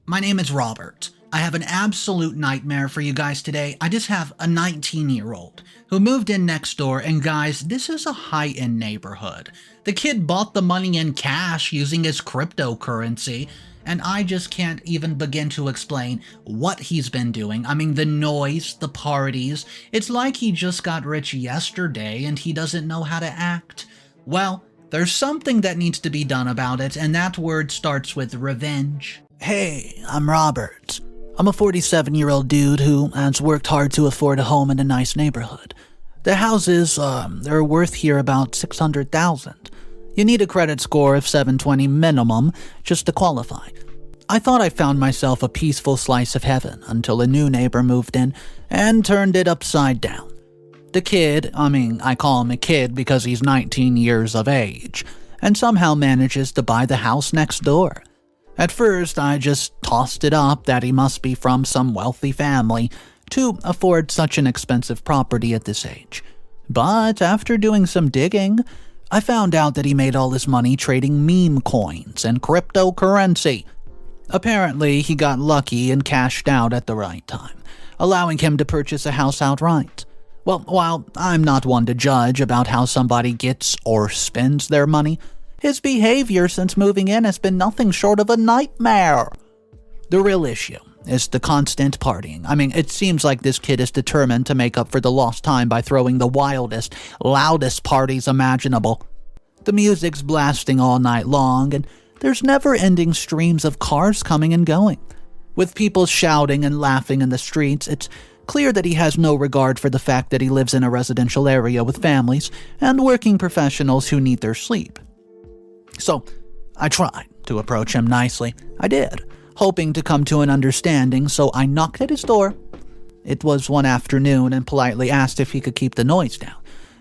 My name is Robert. I have an absolute nightmare for you guys today. I just have a 19-year-old who moved in next door, and guys, this is a high-end neighborhood. The kid bought the money in cash using his cryptocurrency, and I just can't even begin to explain what he's been doing. I mean, the noise, the parties, it's like he just got rich yesterday and he doesn't know how to act. Well, there's something that needs to be done about it, and that word starts with revenge. Hey, I'm Robert. I'm a 47-year-old dude who has worked hard to afford a home in a nice neighborhood. The houses, they're worth here about $600,000. You need a credit score of 720 minimum just to qualify. I thought I found myself a peaceful slice of heaven until a new neighbor moved in and turned it upside down. The kid, I call him a kid because he's 19 years of age, and somehow manages to buy the house next door. At first, I just tossed it up that he must be from some wealthy family to afford such an expensive property at this age. But after doing some digging, I found out that he made all his money trading meme coins and cryptocurrency. Apparently, he got lucky and cashed out at the right time, allowing him to purchase a house outright. Well, while I'm not one to judge about how somebody gets or spends their money, his behavior since moving in has been nothing short of a nightmare. The real issue is the constant partying. It seems like this kid is determined to make up for the lost time by throwing the wildest, loudest parties imaginable. The music's blasting all night long, and there's never-ending streams of cars coming and going. With people shouting and laughing in the streets, it's clear that he has no regard for the fact that he lives in a residential area with families and working professionals who need their sleep. So, I tried to approach him nicely. I did, hoping to come to an understanding, so I knocked at his door. It was one afternoon and politely asked if he could keep the noise down,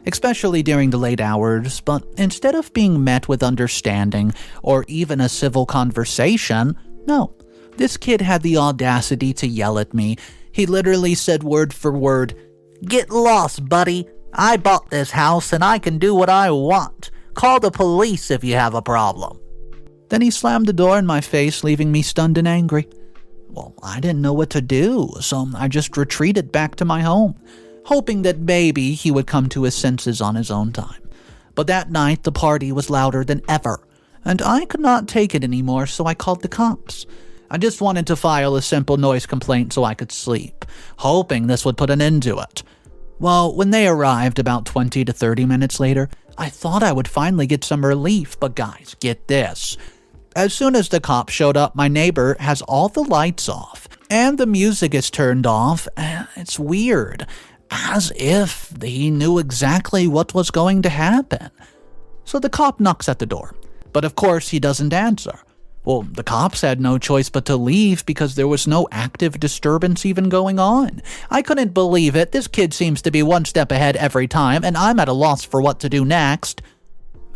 especially during the late hours, but instead of being met with understanding or even a civil conversation, no, this kid had the audacity to yell at me. He literally said word for word, "Get lost, buddy. I bought this house and I can do what I want. Call the police if you have a problem." Then he slammed the door in my face, leaving me stunned and angry. Well, I didn't know what to do, so I just retreated back to my home, hoping that maybe he would come to his senses on his own time. But that night, the party was louder than ever, and I could not take it anymore, so I called the cops. I just wanted to file a simple noise complaint so I could sleep, hoping this would put an end to it. Well, when they arrived about 20 to 30 minutes later, I thought I would finally get some relief, but guys, get this. As soon as the cops showed up, my neighbor has all the lights off, and the music is turned off. It's weird, as if he knew exactly what was going to happen. So the cop knocks at the door, but of course he doesn't answer. Well, the cops had no choice but to leave because there was no active disturbance even going on. I couldn't believe it. This kid seems to be one step ahead every time, and I'm at a loss for what to do next.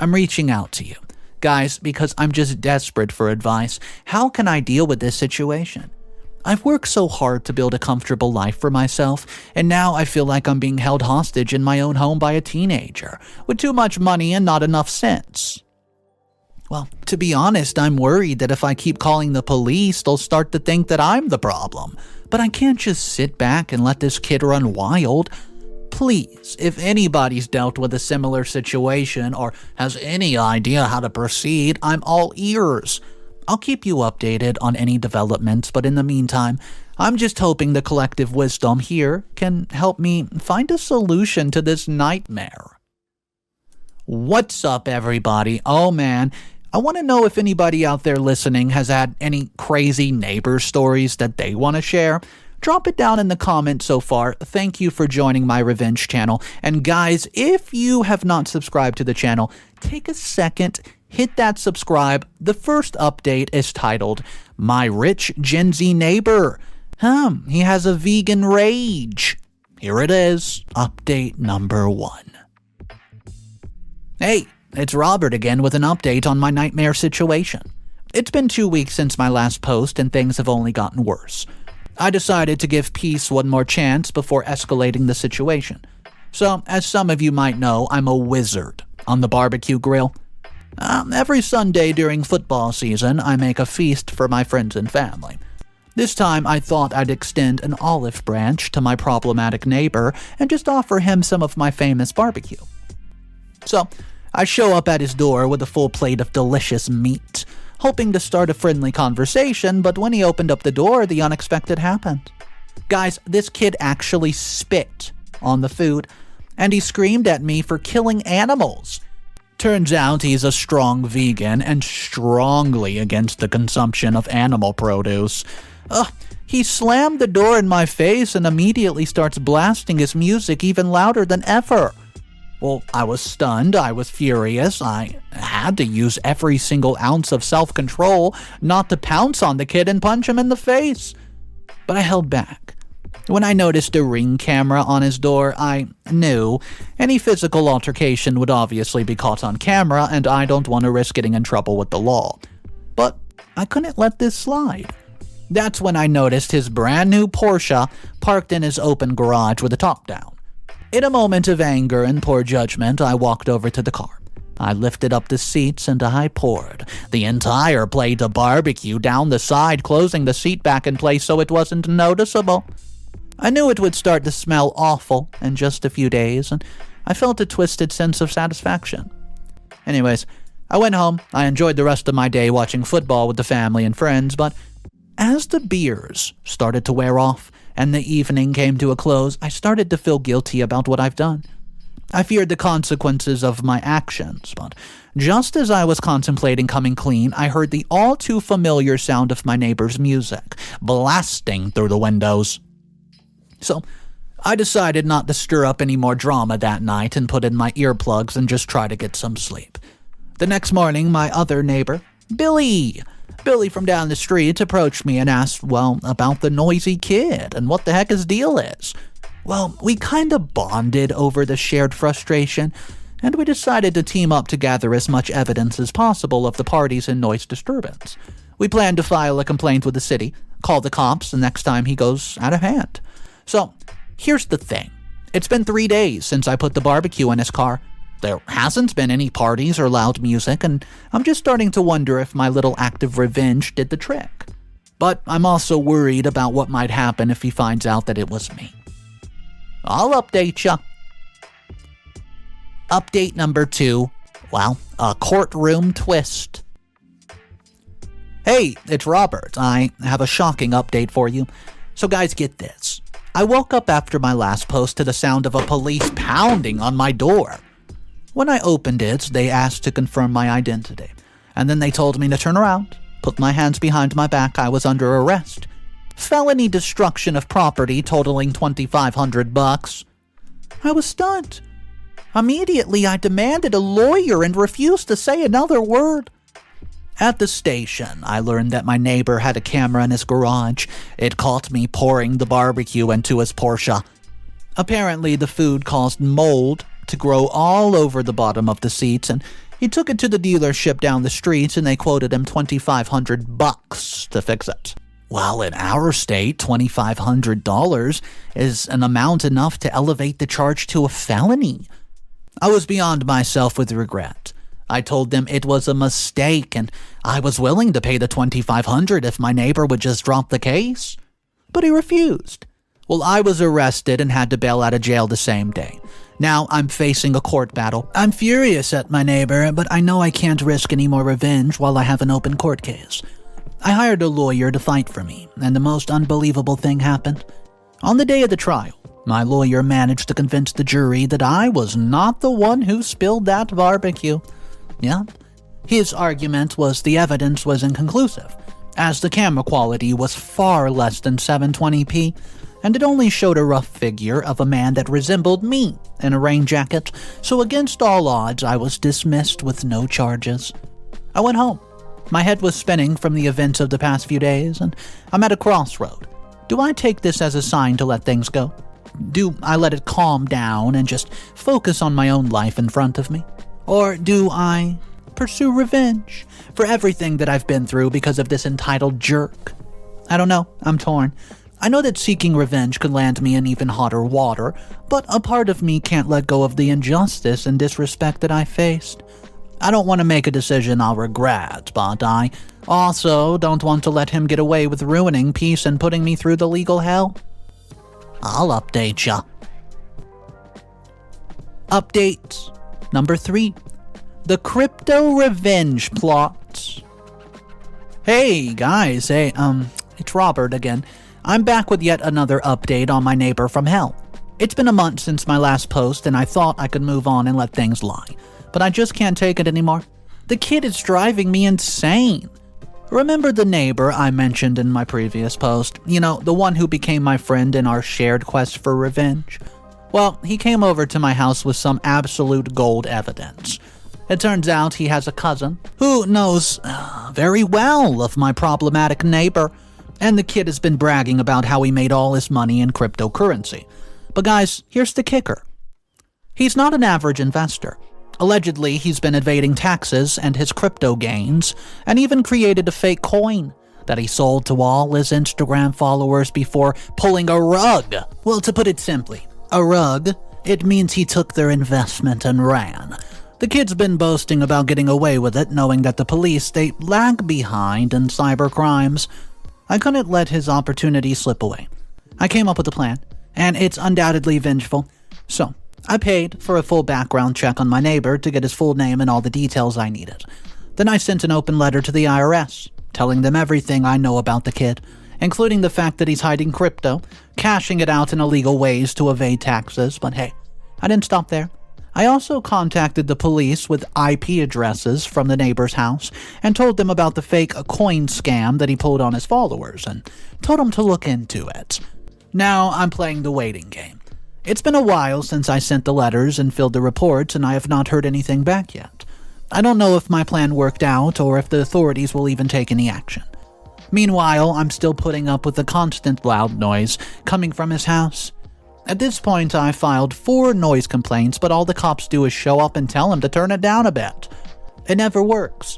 I'm reaching out to you, guys, because I'm just desperate for advice. How can I deal with this situation? I've worked so hard to build a comfortable life for myself, and now I feel like I'm being held hostage in my own home by a teenager with too much money and not enough sense. Well, to be honest, I'm worried that if I keep calling the police, they'll start to think that I'm the problem. But I can't just sit back and let this kid run wild. Please, if anybody's dealt with a similar situation or has any idea how to proceed, I'm all ears. I'll keep you updated on any developments, but in the meantime, I'm just hoping the collective wisdom here can help me find a solution to this nightmare. What's up, everybody? Oh man, I want to know if anybody out there listening has had any crazy neighbor stories that they want to share. Drop it down in the comments so far. Thank you for joining my revenge channel. And guys, if you have not subscribed to the channel, take a second, hit that subscribe. The first update is titled, "My Rich Gen Z Neighbor. He has a vegan rage." Here it is, update number 1. Hey, it's Robert again with an update on my nightmare situation. It's been 2 weeks since my last post and things have only gotten worse. I decided to give peace one more chance before escalating the situation. So, as some of you might know, I'm a wizard on the barbecue grill. Every Sunday during football season, I make a feast for my friends and family. This time I thought I'd extend an olive branch to my problematic neighbor and just offer him some of my famous barbecue. So, I show up at his door with a full plate of delicious meat, hoping to start a friendly conversation, but when he opened up the door, the unexpected happened. Guys, this kid actually spit on the food, and he screamed at me for killing animals. Turns out he's a strong vegan and strongly against the consumption of animal produce. He slammed the door in my face and immediately starts blasting his music even louder than ever. Well, I was stunned, I was furious, I had to use every single ounce of self-control not to pounce on the kid and punch him in the face. But I held back. When I noticed a Ring camera on his door, I knew any physical altercation would obviously be caught on camera, and I don't want to risk getting in trouble with the law. But I couldn't let this slide. That's when I noticed his brand new Porsche parked in his open garage with the top down. In a moment of anger and poor judgment, I walked over to the car. I lifted up the seats and I poured the entire plate of barbecue down the side, closing the seat back in place so it wasn't noticeable. I knew it would start to smell awful in just a few days, and I felt a twisted sense of satisfaction. Anyways, I went home. I enjoyed the rest of my day watching football with the family and friends, but as the beers started to wear off and the evening came to a close, I started to feel guilty about what I've done. I feared the consequences of my actions, but just as I was contemplating coming clean, I heard the all-too-familiar sound of my neighbor's music blasting through the windows. So, I decided not to stir up any more drama that night and put in my earplugs and just try to get some sleep. The next morning, my other neighbor, Billy from down the street, approached me and asked, about the noisy kid and what the heck his deal is. We kind of bonded over the shared frustration, and we decided to team up to gather as much evidence as possible of the parties and noise disturbance. We planned to file a complaint with the city, call the cops the next time he goes out of hand. So, here's the thing. It's been 3 days since I put the barbecue in his car. There hasn't been any parties or loud music, and I'm just starting to wonder if my little act of revenge did the trick. But I'm also worried about what might happen if he finds out that it was me. I'll update ya. Update number 2. A courtroom twist. Hey, it's Robert. I have a shocking update for you. So guys, get this. I woke up after my last post to the sound of a police pounding on my door. When I opened it, they asked to confirm my identity, and then they told me to turn around, put my hands behind my back. I was under arrest. Felony destruction of property totaling $2,500. I was stunned. Immediately, I demanded a lawyer and refused to say another word. At the station, I learned that my neighbor had a camera in his garage. It caught me pouring the barbecue into his Porsche. Apparently, the food caused mold to grow all over the bottom of the seats, and he took it to the dealership down the street, and they quoted him $2,500 to fix it. Well, in our state, $2,500 is an amount enough to elevate the charge to a felony. I was beyond myself with regret. I told them it was a mistake, and I was willing to pay the $2,500 if my neighbor would just drop the case. But he refused. Well, I was arrested and had to bail out of jail the same day. Now I'm facing a court battle. I'm furious at my neighbor, but I know I can't risk any more revenge while I have an open court case. I hired a lawyer to fight for me, and the most unbelievable thing happened. On the day of the trial, my lawyer managed to convince the jury that I was not the one who spilled that barbecue. Yeah, his argument was the evidence was inconclusive, as the camera quality was far less than 720p, and it only showed a rough figure of a man that resembled me in a rain jacket, so against all odds, I was dismissed with no charges. I went home. My head was spinning from the events of the past few days, and I'm at a crossroad. Do I take this as a sign to let things go? Do I let it calm down and just focus on my own life in front of me? Or do I pursue revenge for everything that I've been through because of this entitled jerk? I don't know. I'm torn. I know that seeking revenge could land me in even hotter water, but a part of me can't let go of the injustice and disrespect that I faced. I don't want to make a decision I'll regret, but I Also, don't want to let him get away with ruining peace and putting me through the legal hell. I'll update ya. Update number 3. The crypto revenge plot. Hey guys, it's Robert again. I'm back with yet another update on my neighbor from hell. It's been a month since my last post and I thought I could move on and let things lie. But I just can't take it anymore. The kid is driving me insane. Remember the neighbor I mentioned in my previous post? You know, the one who became my friend in our shared quest for revenge? Well, he came over to my house with some absolute gold evidence. It turns out he has a cousin who knows very well of my problematic neighbor, and the kid has been bragging about how he made all his money in cryptocurrency. But guys, here's the kicker. He's not an average investor. Allegedly, he's been evading taxes and his crypto gains, and even created a fake coin that he sold to all his Instagram followers before pulling a rug. Well, to put it simply, a rug, it means he took their investment and ran. The kid's been boasting about getting away with it, knowing that the police, they lag behind in cyber crimes. I couldn't let his opportunity slip away. I came up with a plan, and it's undoubtedly vengeful. So, I paid for a full background check on my neighbor to get his full name and all the details I needed. Then I sent an open letter to the IRS, telling them everything I know about the kid, including the fact that he's hiding crypto, cashing it out in illegal ways to evade taxes. But hey, I didn't stop there. I also contacted the police with IP addresses from the neighbor's house and told them about the fake coin scam that he pulled on his followers and told them to look into it. Now I'm playing the waiting game. It's been a while since I sent the letters and filled the reports, and I have not heard anything back yet. I don't know if my plan worked out or if the authorities will even take any action. Meanwhile, I'm still putting up with the constant loud noise coming from his house. At this point, I filed 4 noise complaints, but all the cops do is show up and tell him to turn it down a bit. It never works.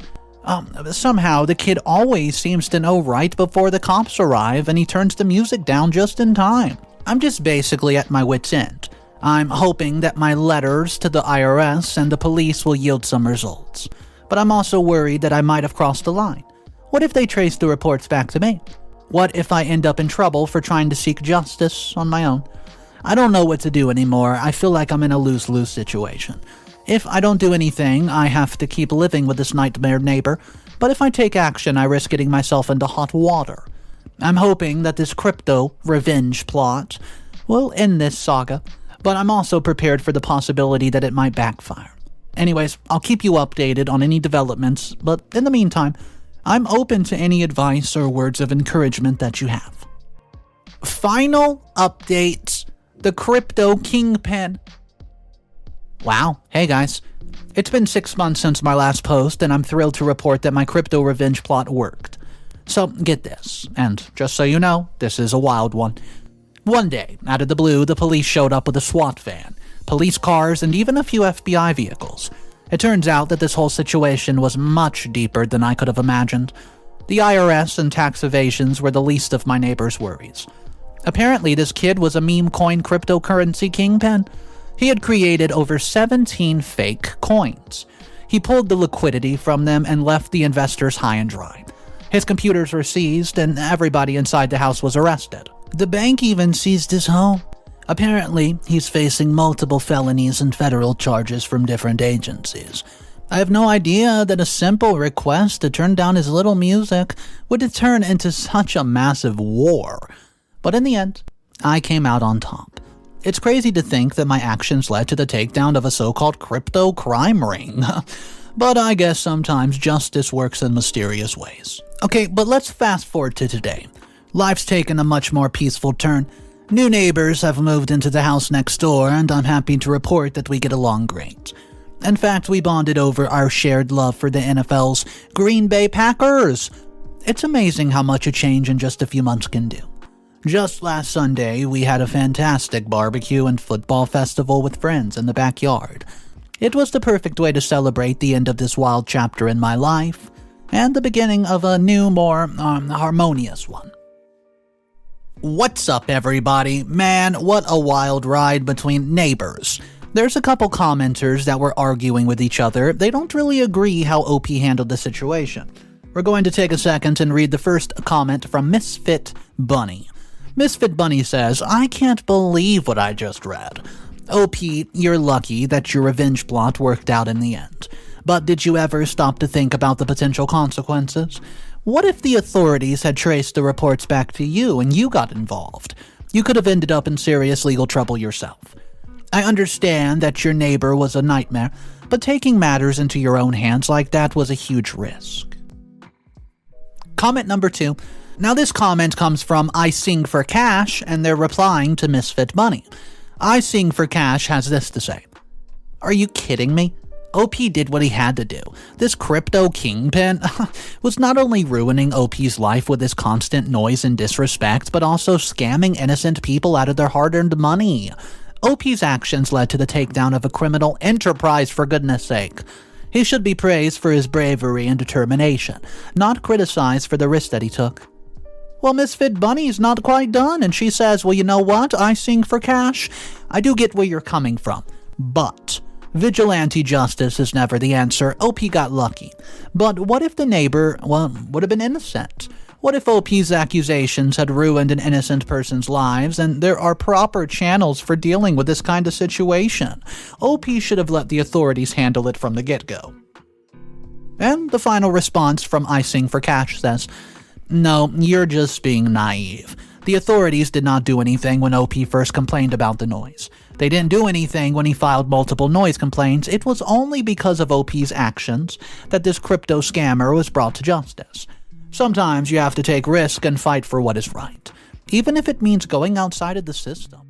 Somehow, the kid always seems to know right before the cops arrive, and he turns the music down just in time. I'm just basically at my wit's end. I'm hoping that my letters to the IRS and the police will yield some results. But I'm also worried that I might have crossed the line. What if they trace the reports back to me? What if I end up in trouble for trying to seek justice on my own? I don't know what to do anymore. I feel like I'm in a lose-lose situation. If I don't do anything, I have to keep living with this nightmare neighbor, but if I take action, I risk getting myself into hot water. I'm hoping that this crypto revenge plot will end this saga, but I'm also prepared for the possibility that it might backfire. Anyways, I'll keep you updated on any developments, but in the meantime, I'm open to any advice or words of encouragement that you have. Final updates. The crypto kingpin. Wow, hey guys. It's been 6 months since my last post, and I'm thrilled to report that my crypto revenge plot worked. So, get this, and just so you know, this is a wild one. One day, out of the blue, the police showed up with a SWAT van, police cars, and even a few FBI vehicles. It turns out that this whole situation was much deeper than I could have imagined. The IRS and tax evasions were the least of my neighbor's worries. Apparently, this kid was a meme coin cryptocurrency kingpin. He had created over 17 fake coins. He pulled the liquidity from them and left the investors high and dry. His computers were seized, and everybody inside the house was arrested. The bank even seized his home. Apparently, he's facing multiple felonies and federal charges from different agencies. I have no idea that a simple request to turn down his little music would turn into such a massive war. But in the end, I came out on top. It's crazy to think that my actions led to the takedown of a so-called crypto crime ring. But I guess sometimes justice works in mysterious ways. Okay, but let's fast forward to today. Life's taken a much more peaceful turn. New neighbors have moved into the house next door, and I'm happy to report that we get along great. In fact, we bonded over our shared love for the NFL's Green Bay Packers. It's amazing how much a change in just a few months can do. Just last Sunday, we had a fantastic barbecue and football festival with friends in the backyard. It was the perfect way to celebrate the end of this wild chapter in my life, and the beginning of a new, more harmonious one. What's up, everybody? Man, what a wild ride between neighbors. There's a couple commenters that were arguing with each other. They don't really agree how OP handled the situation. We're going to take a second and read the first comment from Misfit Bunny. Misfit Bunny says, I can't believe what I just read. OP, you're lucky that your revenge plot worked out in the end. But did you ever stop to think about the potential consequences? What if the authorities had traced the reports back to you and you got involved? You could have ended up in serious legal trouble yourself. I understand that your neighbor was a nightmare, but taking matters into your own hands like that was a huge risk. Comment number 2. Now this comment comes from I Sing for Cash, and they're replying to Misfit Bunny. I Sing for Cash has this to say. Are you kidding me? OP did what he had to do. This crypto kingpin was not only ruining OP's life with his constant noise and disrespect, but also scamming innocent people out of their hard-earned money. OP's actions led to the takedown of a criminal enterprise, for goodness sake. He should be praised for his bravery and determination, not criticized for the risk that he took. Well, Misfit Bunny's not quite done, and she says, well, you know what? I Sing for Cash. I do get where you're coming from, but vigilante justice is never the answer. OP got lucky. But what if the neighbor, would have been innocent? What if OP's accusations had ruined an innocent person's lives, and there are proper channels for dealing with this kind of situation? OP should have let the authorities handle it from the get-go. And the final response from I Sing for Cash says, no, you're just being naive. The authorities did not do anything when OP first complained about the noise. They didn't do anything when he filed multiple noise complaints. It was only because of OP's actions that this crypto scammer was brought to justice. Sometimes you have to take risk and fight for what is right, even if it means going outside of the system.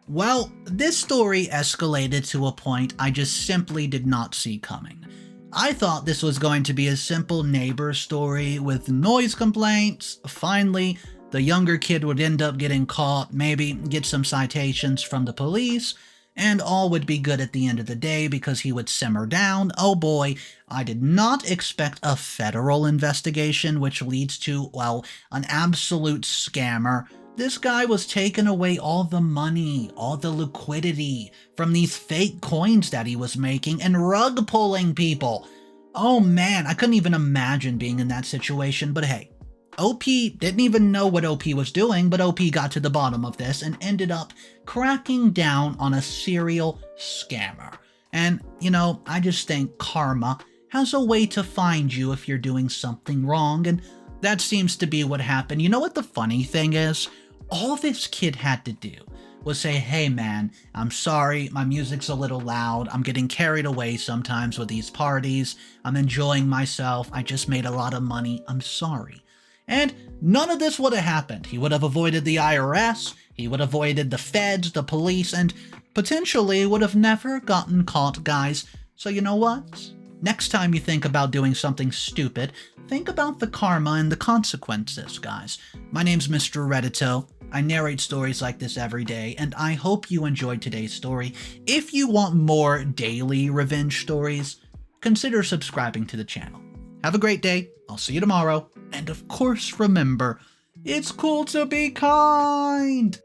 Well, this story escalated to a point I just simply did not see coming. I thought this was going to be a simple neighbor story with noise complaints. Finally, the younger kid would end up getting caught, maybe get some citations from the police, and all would be good at the end of the day because he would simmer down. Oh boy, I did not expect a federal investigation, which leads to, well, an absolute scammer. This guy was taking away all the money, all the liquidity from these fake coins that he was making and rug pulling people. Oh man, I couldn't even imagine being in that situation, but hey. OP didn't even know what OP was doing, but OP got to the bottom of this and ended up cracking down on a serial scammer. And, you know, I just think karma has a way to find you if you're doing something wrong, and that seems to be what happened. You know what the funny thing is? All this kid had to do was say, hey man, I'm sorry, my music's a little loud, I'm getting carried away sometimes with these parties, I'm enjoying myself, I just made a lot of money, I'm sorry. And none of this would have happened. He would have avoided the IRS, he would have avoided the feds, the police, and potentially would have never gotten caught, guys. So you know what? Next time you think about doing something stupid, think about the karma and the consequences, guys. My name's Mr. Reddito. I narrate stories like this every day, and I hope you enjoyed today's story. If you want more daily revenge stories, consider subscribing to the channel. Have a great day. I'll see you tomorrow. And of course, remember, it's cool to be kind.